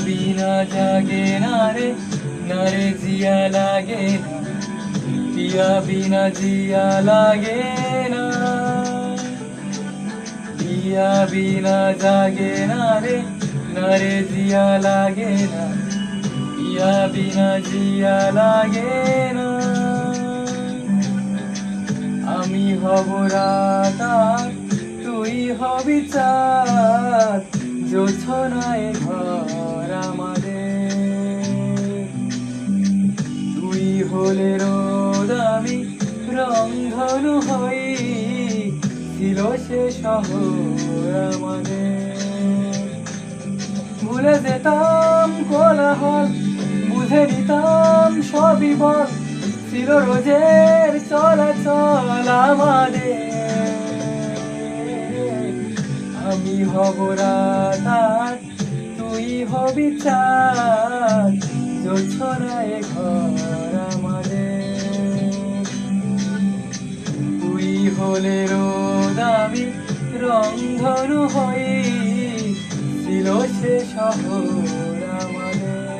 বিনা জাগে না রে, না রে জিয়া লাগে না, পিয়া বিনা জিয়া লাগে না। পিয়া বিনা জাগে না রে, না রে জিয়া লাগে না, পিয়া বিনা জিয়া লাগে না। আমি হব রাত আর তুই হবি চাঁদ, জোছনায় ঘর আমাদের। তুই হলে রোদ আমি রংধনু হই, ছিল সে শহর আমাদের। ভুলে যেতাম কোলাহল, বুঝে নিতাম সবই বল, ছিল রোজের চলাচল আমাদের। আমি হব রাত আর তুই হবি চাঁদ, জোছনায় ঘর আমাদের। তুই হলে রোদ আমি রংধনু হই, ছিল সে শহর আমাদের।